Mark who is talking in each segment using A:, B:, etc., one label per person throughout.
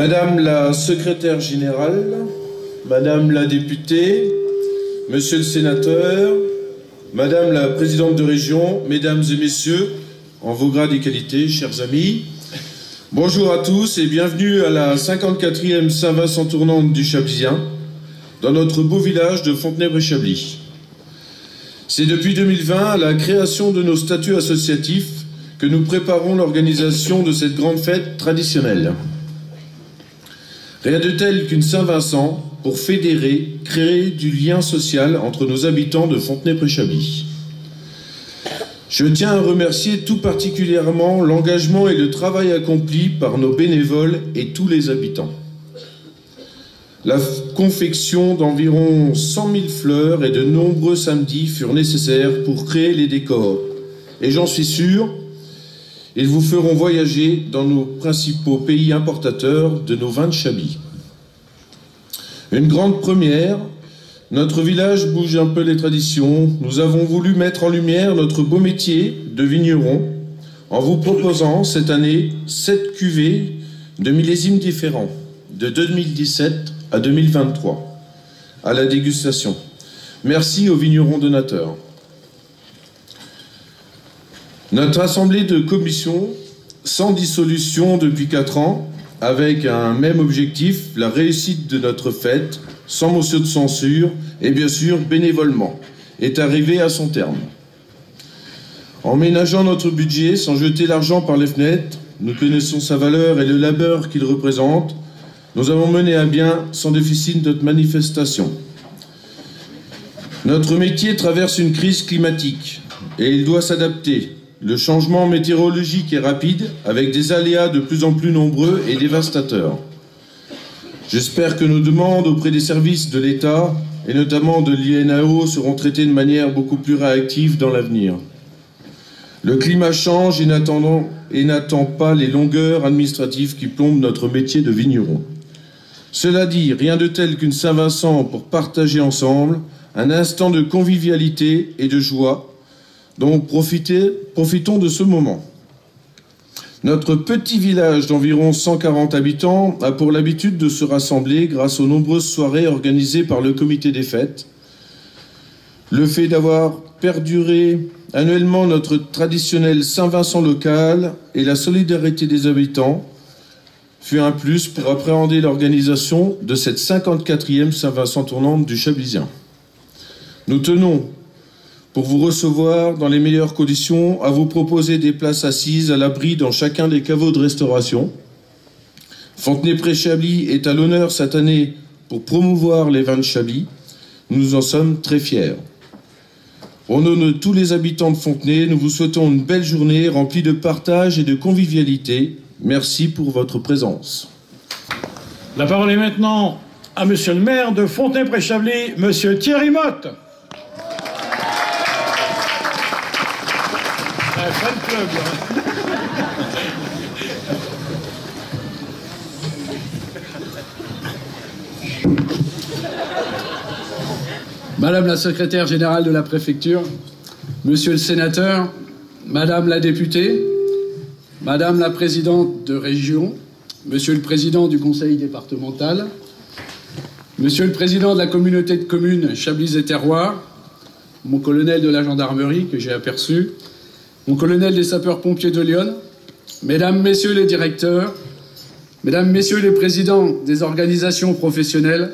A: Madame la secrétaire générale, Madame la députée, Monsieur le sénateur, Madame la présidente de région, Mesdames et Messieurs, en vos grades et qualités, chers amis, bonjour à tous et bienvenue à la 54e Saint-Vincent tournante du Chablisien, dans notre beau village de Fontenay-près-Chablis. C'est depuis 2020, à la création de nos statuts associatifs, que nous préparons l'organisation de cette grande fête traditionnelle. Rien de tel qu'une Saint-Vincent pour fédérer, créer du lien social entre nos habitants de Fontenay-près-Chablis. Je tiens à remercier tout particulièrement l'engagement et le travail accompli par nos bénévoles et tous les habitants. La confection d'environ 100 000 fleurs et de nombreux samedis furent nécessaires pour créer les décors. Et j'en suis sûr, ils vous feront voyager dans nos principaux pays importateurs de nos vins de Chablis. Une grande première, notre village bouge un peu les traditions. Nous avons voulu mettre en lumière notre beau métier de vigneron en vous proposant cette année 7 cuvées de millésimes différents, de 2017 à 2023, à la dégustation. Merci aux vignerons donateurs. Notre assemblée de commission, sans dissolution depuis 4 ans, avec un même objectif, la réussite de notre fête, sans motion de censure et bien sûr bénévolement, est arrivée à son terme. En ménageant notre budget sans jeter l'argent par les fenêtres, nous connaissons sa valeur et le labeur qu'il représente. Nous avons mené à bien sans déficit notre manifestation. Notre métier traverse une crise climatique et il doit s'adapter. Le changement météorologique est rapide, avec des aléas de plus en plus nombreux et dévastateurs. J'espère que nos demandes auprès des services de l'État, et notamment de l'INAO, seront traitées de manière beaucoup plus réactive dans l'avenir. Le climat change et n'attend pas les longueurs administratives qui plombent notre métier de vigneron. Cela dit, rien de tel qu'une Saint-Vincent pour partager ensemble un instant de convivialité et de joie. Donc profitons de ce moment. Notre petit village d'environ 140 habitants a pour l'habitude de se rassembler grâce aux nombreuses soirées organisées par le comité des fêtes. Le fait d'avoir perduré annuellement notre traditionnel Saint-Vincent local et la solidarité des habitants fut un plus pour appréhender l'organisation de cette 54e Saint-Vincent tournante du Chablisien. Nous tenons, pour vous recevoir dans les meilleures conditions, à vous proposer des places assises à l'abri dans chacun des caveaux de restauration. Fontenay-près-Chablis est à l'honneur cette année pour promouvoir les vins de Chablis. Nous en sommes très fiers. Au nom de tous les habitants de Fontenay, nous vous souhaitons une belle journée remplie de partage et de convivialité. Merci pour votre présence.
B: La parole est maintenant à Monsieur le maire de Fontenay-près-Chablis, Monsieur Thierry Motte.
C: Madame la secrétaire générale de la préfecture, Monsieur le sénateur, Madame la députée, Madame la présidente de région, Monsieur le président du conseil départemental, Monsieur le président de la communauté de communes Chablis et Terroir, mon colonel de la gendarmerie que j'ai aperçu, mon colonel des sapeurs-pompiers de Lyon, Mesdames, Messieurs les directeurs, Mesdames, Messieurs les présidents des organisations professionnelles,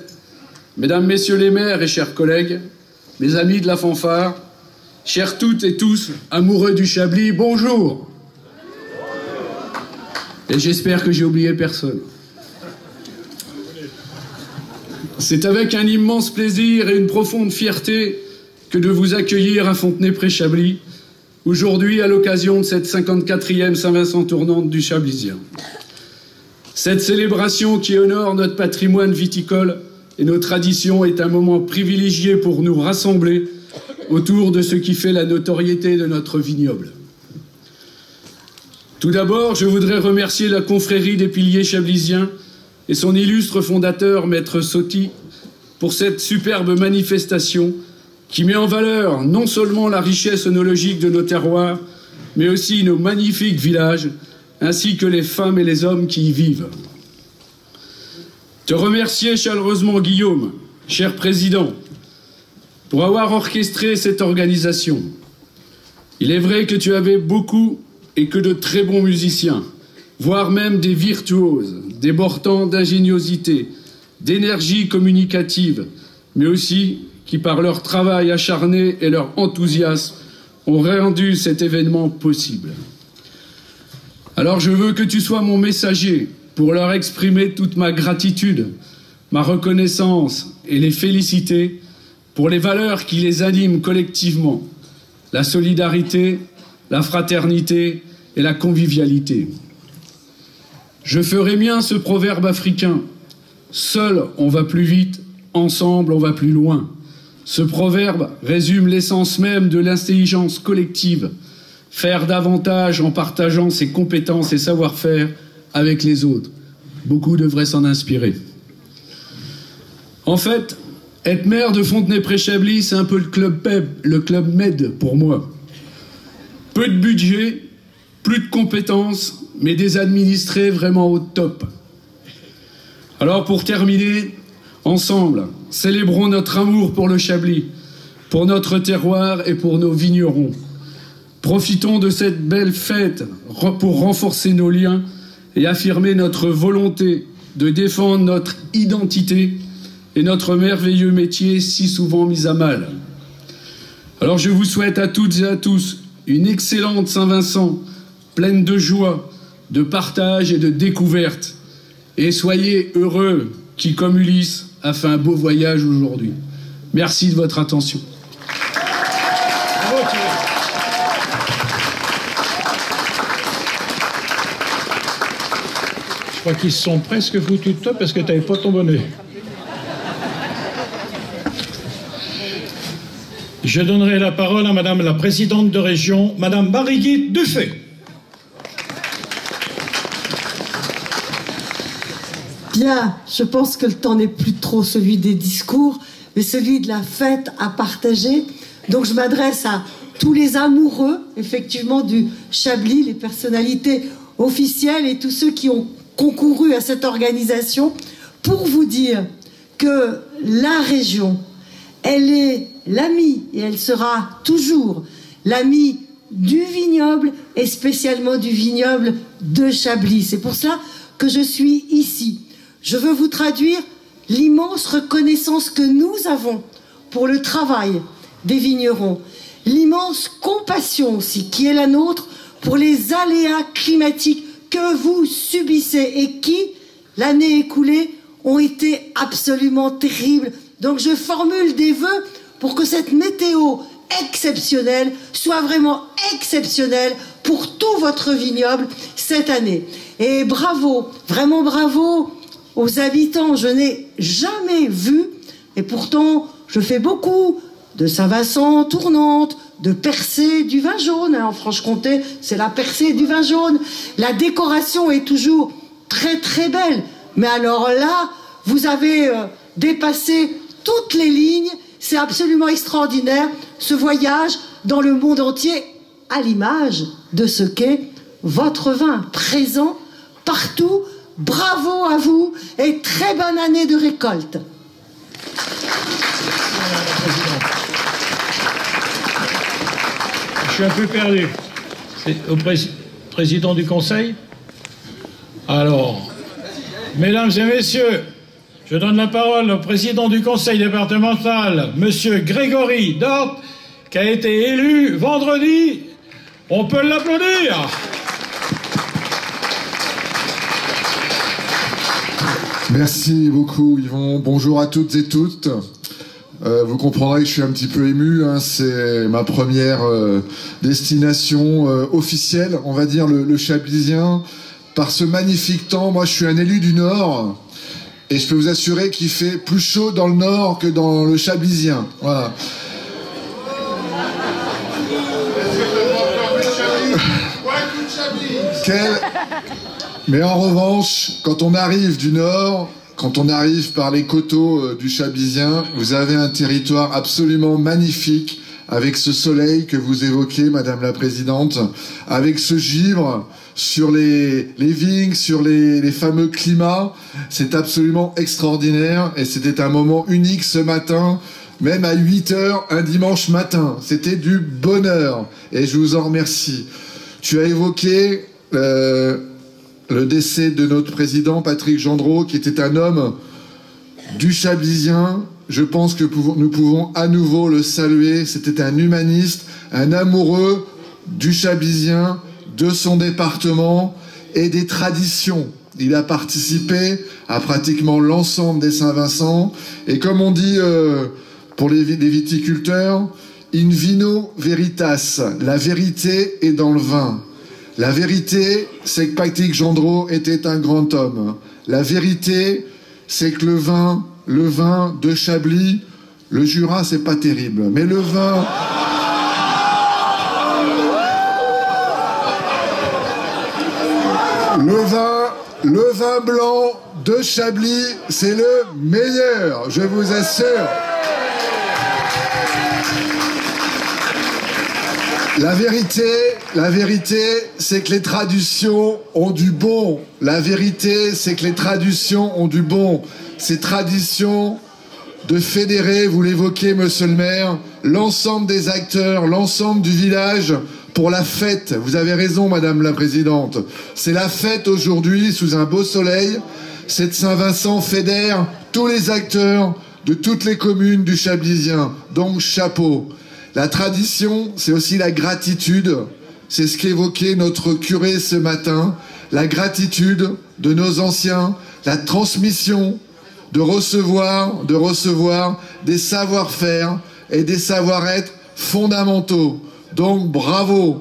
C: Mesdames, Messieurs les maires et chers collègues, mes amis de la fanfare, chers toutes et tous, amoureux du Chablis, bonjour. Et j'espère que j'ai oublié personne. C'est avec un immense plaisir et une profonde fierté que de vous accueillir à Fontenay-près-Chablis, aujourd'hui à l'occasion de cette 54e Saint-Vincent tournante du Chablisien. Cette célébration qui honore notre patrimoine viticole et nos traditions est un moment privilégié pour nous rassembler autour de ce qui fait la notoriété de notre vignoble. Tout d'abord, je voudrais remercier la confrérie des piliers chablisiens et son illustre fondateur, Maître Sauty, pour cette superbe manifestation qui met en valeur non seulement la richesse œnologique de nos terroirs, mais aussi nos magnifiques villages, ainsi que les femmes et les hommes qui y vivent. te remercier chaleureusement, Guillaume, cher président, pour avoir orchestré cette organisation. Il est vrai que tu avais beaucoup et que de très bons musiciens, voire même des virtuoses, débordant d'ingéniosité, d'énergie communicative, mais aussi qui, par leur travail acharné et leur enthousiasme, ont rendu cet événement possible. Alors je veux que tu sois mon messager pour leur exprimer toute ma gratitude, ma reconnaissance et les féliciter pour les valeurs qui les animent collectivement, la solidarité, la fraternité et la convivialité. Je ferai mien ce proverbe africain « Seul on va plus vite, ensemble on va plus loin ». Ce proverbe résume l'essence même de l'intelligence collective, faire davantage en partageant ses compétences et savoir-faire avec les autres. Beaucoup devraient s'en inspirer. En fait, être maire de Fontenay-près-Chablis, c'est un peu le club Med pour moi. Peu de budget, plus de compétences, mais des administrés vraiment au top. Alors pour terminer, ensemble, célébrons notre amour pour le Chablis, pour notre terroir et pour nos vignerons. Profitons de cette belle fête pour renforcer nos liens et affirmer notre volonté de défendre notre identité et notre merveilleux métier si souvent mis à mal. Alors je vous souhaite à toutes et à tous une excellente Saint-Vincent, pleine de joie, de partage et de découverte. Et soyez heureux qui, comme Ulysse, a fait un beau voyage aujourd'hui. Merci de votre attention.
B: Je crois qu'ils se sont presque foutus de toi parce que tu n'avais pas ton bonnet. Je donnerai la parole à Madame la présidente de région, Madame Marie-Guy Dufay.
D: Bien, je pense que le temps n'est plus trop celui des discours, mais celui de la fête à partager. Donc je m'adresse à tous les amoureux, effectivement, du Chablis, les personnalités officielles et tous ceux qui ont concouru à cette organisation, pour vous dire que la région, elle est l'amie, et elle sera toujours l'amie du vignoble, et spécialement du vignoble de Chablis. C'est pour cela que je suis ici. Je veux vous traduire l'immense reconnaissance que nous avons pour le travail des vignerons, l'immense compassion aussi qui est la nôtre pour les aléas climatiques que vous subissez et qui, l'année écoulée, ont été absolument terribles. Donc je formule des vœux pour que cette météo exceptionnelle soit vraiment exceptionnelle pour tout votre vignoble cette année. Et bravo, vraiment bravo aux habitants. Je n'ai jamais vu, et pourtant je fais beaucoup de Saint-Vincent tournante, de percée du vin jaune. En Franche-Comté, c'est la percée du vin jaune. La décoration est toujours très très belle. Mais alors là, vous avez dépassé toutes les lignes. C'est absolument extraordinaire, ce voyage dans le monde entier, à l'image de ce qu'est votre vin présent partout. Bravo à vous et très bonne année de récolte.
B: Je suis un peu perdu. C'est au président du conseil. Alors, mesdames et messieurs, je donne la parole au président du conseil départemental, monsieur Grégory Dort, qui a été élu vendredi. On peut l'applaudir.
E: Merci beaucoup, Yvon. Bonjour à toutes et toutes. Vous comprendrez que je suis un petit peu ému, hein. C'est ma première destination officielle, on va dire, le Chablisien. Par ce magnifique temps, moi je suis un élu du Nord, et je peux vous assurer qu'il fait plus chaud dans le Nord que dans le Chablisien. Voilà. Mais en revanche, quand on arrive du Nord, quand on arrive par les coteaux du Chablisien, vous avez un territoire absolument magnifique, avec ce soleil que vous évoquez, Madame la Présidente, avec ce givre, sur les vignes, sur les fameux climats. C'est absolument extraordinaire et c'était un moment unique ce matin, même à 8 h un dimanche matin. C'était du bonheur et je vous en remercie. Tu as évoqué le décès de notre président Patrick Gendreau, qui était un homme du Chablisien. Je pense que nous pouvons à nouveau le saluer. C'était un humaniste, un amoureux du Chablisien, de son département et des traditions. Il a participé à pratiquement l'ensemble des Saint-Vincent. Et comme on dit pour les viticulteurs, in vino veritas, la vérité est dans le vin. La vérité, c'est que Patrick Gendreau était un grand homme. La vérité, c'est que le vin de Chablis, le Jura, c'est pas terrible, mais le vin blanc de Chablis, c'est le meilleur, je vous assure. La vérité, c'est que les traditions ont du bon. La vérité, c'est que les traditions ont du bon. Ces traditions de fédérer, vous l'évoquez, monsieur le maire, l'ensemble des acteurs, l'ensemble du village pour la fête. Vous avez raison, madame la présidente. C'est la fête aujourd'hui, sous un beau soleil. Cette Saint-Vincent fédère tous les acteurs de toutes les communes du Chablisien. Donc, chapeau. La tradition, c'est aussi la gratitude. C'est ce qu'évoquait notre curé ce matin. La gratitude de nos anciens, la transmission, de recevoir des savoir-faire et des savoir-être fondamentaux. Donc bravo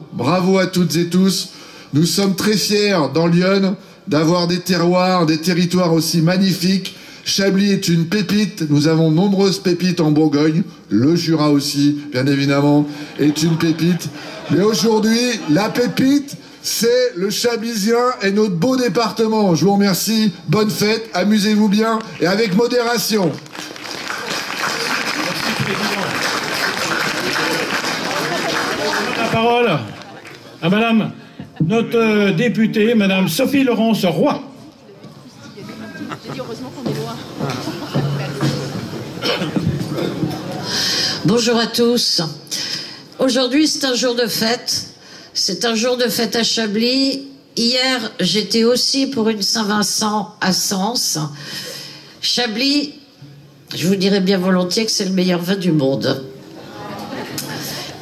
E: à toutes et tous. Nous sommes très fiers dans l'Yonne d'avoir des terroirs, des territoires aussi magnifiques. Chablis est une pépite, nous avons de nombreuses pépites en Bourgogne, le Jura aussi, bien évidemment, est une pépite. Mais aujourd'hui, la pépite, c'est le Chablisien et notre beau département. Je vous remercie, bonne fête, amusez-vous bien et avec modération.
B: La parole à madame, notre députée, madame Sophie-Laurence Roy.
F: Bonjour à tous. Aujourd'hui, c'est un jour de fête. C'est un jour de fête à Chablis. Hier, j'étais aussi pour une Saint-Vincent à Sens. Chablis, je vous dirais bien volontiers que c'est le meilleur vin du monde.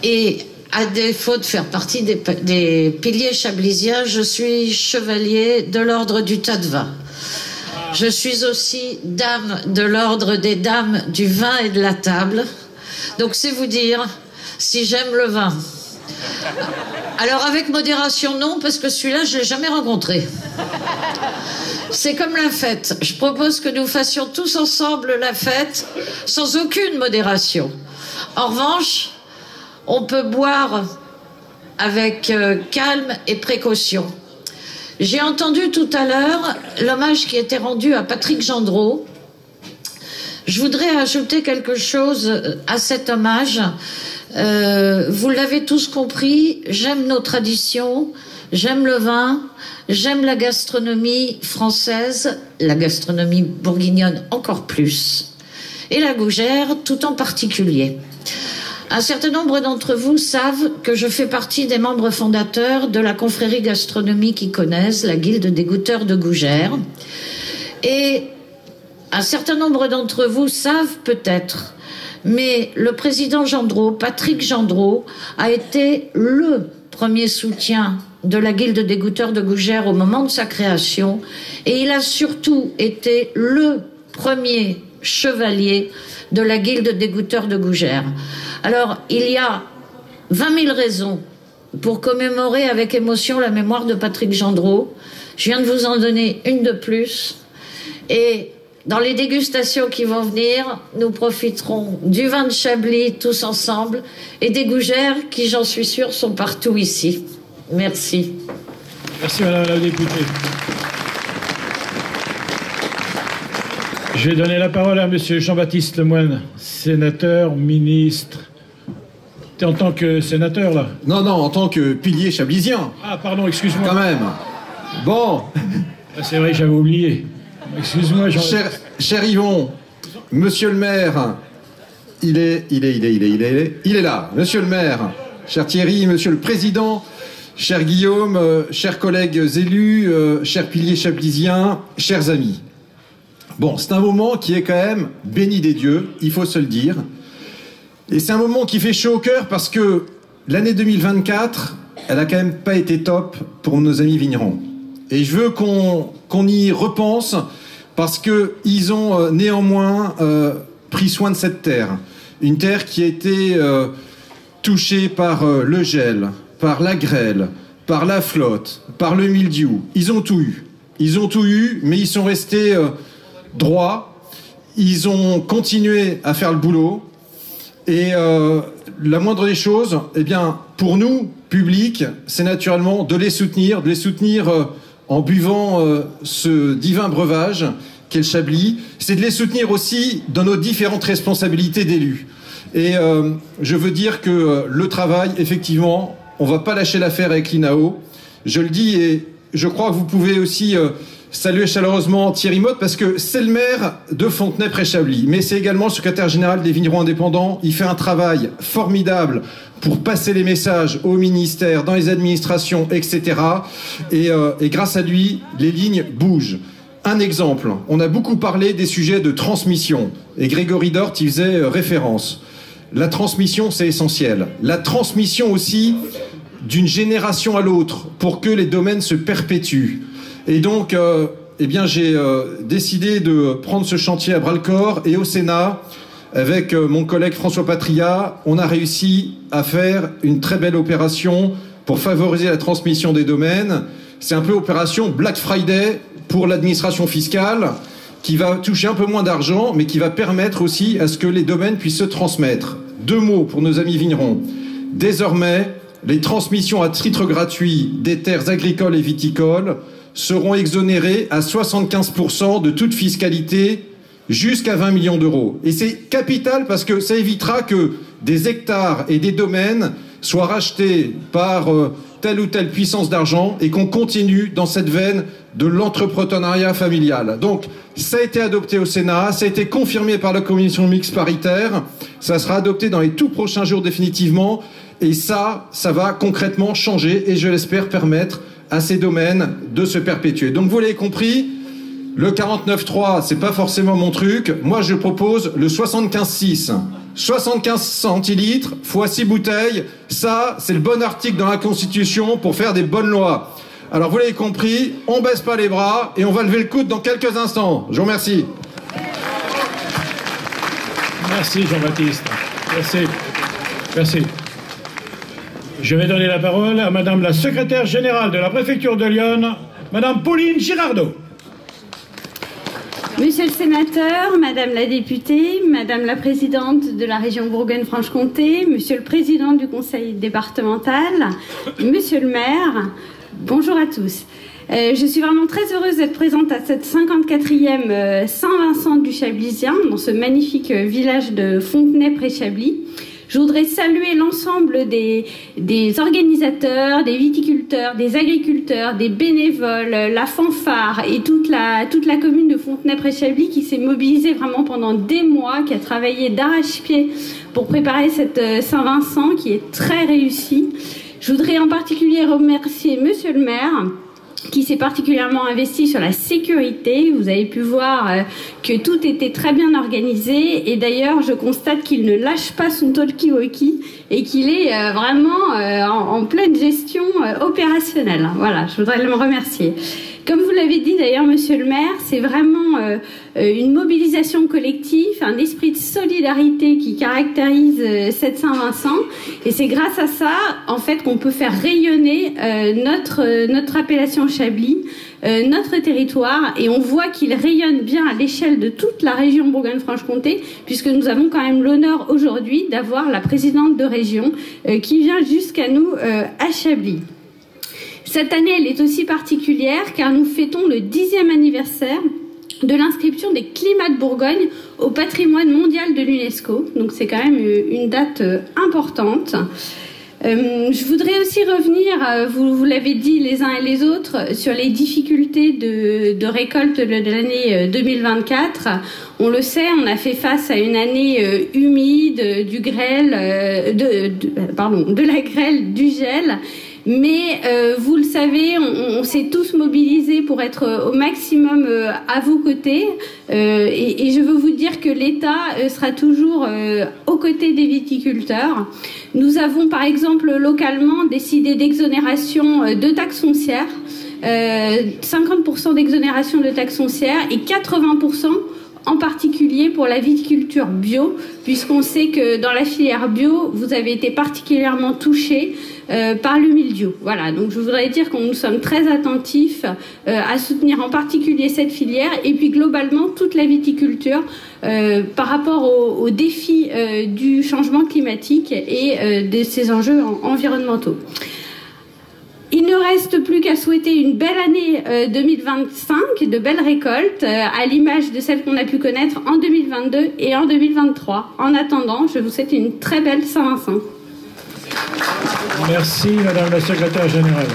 F: Et à défaut de faire partie des piliers chablisiens, je suis chevalier de l'ordre du tas de vin. Je suis aussi dame de l'ordre des dames du vin et de la table. Donc c'est vous dire si j'aime le vin. Alors avec modération non, parce que celui-là je l'ai jamais rencontré. C'est comme la fête. Je propose que nous fassions tous ensemble la fête sans aucune modération. En revanche, on peut boire avec calme et précaution. J'ai entendu tout à l'heure l'hommage qui était rendu à Patrick Gendreau. Je voudrais ajouter quelque chose à cet hommage. Vous l'avez tous compris, j'aime nos traditions, j'aime le vin, j'aime la gastronomie française, la gastronomie bourguignonne encore plus, et la gougère tout en particulier. Un certain nombre d'entre vous savent que je fais partie des membres fondateurs de la confrérie gastronomique iconaise, la Guilde des goûteurs de gougère. Et un certain nombre d'entre vous savent peut-être, mais le président Gendreau, Patrick Gendreau, a été le premier soutien de la Guilde des goûteurs de gougère au moment de sa création, et il a surtout été le premier chevalier de la Guilde des goûteurs de gougère. Alors, il y a 20 000 raisons pour commémorer avec émotion la mémoire de Patrick Gendreau. Je viens de vous en donner une de plus. Et dans les dégustations qui vont venir, nous profiterons du vin de Chablis tous ensemble et des gougères qui, j'en suis sûre, sont partout ici. Merci.
B: Merci madame la députée. Je vais donner la parole à monsieur Jean-Baptiste Lemoyne, sénateur, ministre T'es en tant que sénateur, là?
G: Non, non, en tant que pilier chablisien.
B: Ah, pardon, excuse-moi.
G: Quand même. Bon.
B: C'est vrai, j'avais oublié. Excuse-moi,
G: Cher Yvon, monsieur le maire, il est là. Monsieur le maire, cher Thierry, monsieur le président, cher Guillaume, chers collègues élus, chers piliers chablisiens, chers amis. Bon, c'est un moment qui est quand même béni des dieux, il faut se le dire. Et c'est un moment qui fait chaud au cœur parce que l'année 2024, elle a quand même pas été top pour nos amis vignerons. Et je veux qu'on y repense parce qu'ils ont néanmoins pris soin de cette terre. Une terre qui a été touchée par le gel, par la grêle, par la flotte, par le mildiou. Ils ont tout eu. Ils ont tout eu, mais ils sont restés droits. Ils ont continué à faire le boulot. Et la moindre des choses, eh bien, pour nous, public, c'est naturellement de les soutenir en buvant ce divin breuvage qu'est le Chablis. C'est de les soutenir aussi dans nos différentes responsabilités d'élus. Et je veux dire que le travail, effectivement, on va pas lâcher l'affaire avec l'INAO. Je le dis et je crois que vous pouvez aussi saluer chaleureusement Thierry Motte parce que c'est le maire de Fontenay-près-Chablis, mais c'est également le secrétaire général des vignerons indépendants. Il fait un travail formidable pour passer les messages au ministère, dans les administrations, etc. Et grâce à lui, les lignes bougent. Un exemple, on a beaucoup parlé des sujets de transmission, et Grégory Dort y faisait référence. La transmission, c'est essentiel. La transmission aussi d'une génération à l'autre, pour que les domaines se perpétuent. Et donc, eh bien, j'ai décidé de prendre ce chantier à bras-le-corps, et au Sénat, avec mon collègue François Patria, on a réussi à faire une très belle opération pour favoriser la transmission des domaines. C'est un peu opération Black Friday pour l'administration fiscale, qui va toucher un peu moins d'argent, mais qui va permettre aussi à ce que les domaines puissent se transmettre. 2 mots pour nos amis vignerons. Désormais, les transmissions à titre gratuit des terres agricoles et viticoles seront exonérées à 75% de toute fiscalité jusqu'à 20 millions d'euros. Et c'est capital parce que ça évitera que des hectares et des domaines soient rachetés par telle ou telle puissance d'argent et qu'on continue dans cette veine de l'entrepreneuriat familial. Donc, ça a été adopté au Sénat, ça a été confirmé par la commission mixte paritaire, ça sera adopté dans les tout prochains jours définitivement, et ça va concrètement changer et je l'espère permettre à ces domaines de se perpétuer. Donc vous l'avez compris, le 49.3, c'est pas forcément mon truc. Moi, je propose le 75.6. 75 centilitres fois 6 bouteilles. Ça, c'est le bon article dans la Constitution pour faire des bonnes lois. Alors, vous l'avez compris, on baisse pas les bras et on va lever le coude dans quelques instants. Je vous remercie.
B: Merci, Jean-Baptiste. Merci. Merci. Je vais donner la parole à Madame la secrétaire générale de la préfecture de Lyon, Madame Pauline Girardot.
H: Monsieur le sénateur, Madame la députée, Madame la présidente de la région Bourgogne-Franche-Comté, Monsieur le président du conseil départemental, Monsieur le maire, bonjour à tous. Je suis vraiment très heureuse d'être présente à cette 54e Saint-Vincent du Chablisien, dans ce magnifique village de Fontenay-près-Chablis. Je voudrais saluer l'ensemble des organisateurs, des viticulteurs, des agriculteurs, des bénévoles, la fanfare et toute la commune de Fontenay-près-Chablis qui s'est mobilisée vraiment pendant des mois, qui a travaillé d'arrache-pied pour préparer cette Saint-Vincent qui est très réussie. Je voudrais en particulier remercier Monsieur le maire qui s'est particulièrement investi sur la sécurité. Vous avez pu voir que tout était très bien organisé et d'ailleurs je constate qu'il ne lâche pas son talkie-walkie et qu'il est vraiment en pleine gestion opérationnelle. Voilà, je voudrais le remercier. Comme vous l'avez dit d'ailleurs, Monsieur le maire, c'est vraiment une mobilisation collective, un esprit de solidarité qui caractérise cette Saint-Vincent. Et c'est grâce à ça, en fait, qu'on peut faire rayonner notre appellation Chablis, notre territoire. Et on voit qu'il rayonne bien à l'échelle de toute la région Bourgogne-Franche-Comté, puisque nous avons quand même l'honneur aujourd'hui d'avoir la présidente de région qui vient jusqu'à nous à Chablis. Cette année, elle est aussi particulière car nous fêtons le 10e anniversaire de l'inscription des climats de Bourgogne au patrimoine mondial de l'UNESCO. Donc c'est quand même une date importante. Je voudrais aussi revenir, vous l'avez dit les uns et les autres, sur les difficultés de récolte de l'année 2024. On le sait, on a fait face à une année humide, du grêle, de la grêle, du gel. Mais vous le savez, on s'est tous mobilisés pour être au maximum à vos côtés. Et je veux vous dire que l'État sera toujours aux côtés des viticulteurs. Nous avons par exemple localement décidé d'exonération de taxes foncières, 50% d'exonération de taxes foncières et 80% en particulier pour la viticulture bio, puisqu'on sait que dans la filière bio, vous avez été particulièrement touchés par le mildiou. Voilà, donc je voudrais dire que nous sommes très attentifs à soutenir en particulier cette filière et puis globalement toute la viticulture par rapport aux défis du changement climatique et de ces enjeux environnementaux. Il ne reste plus qu'à souhaiter une belle année 2025, de belles récoltes, à l'image de celles qu'on a pu connaître en 2022 et en 2023. En attendant, je vous souhaite une très belle Saint-Vincent.
B: Merci, Madame la Secrétaire Générale.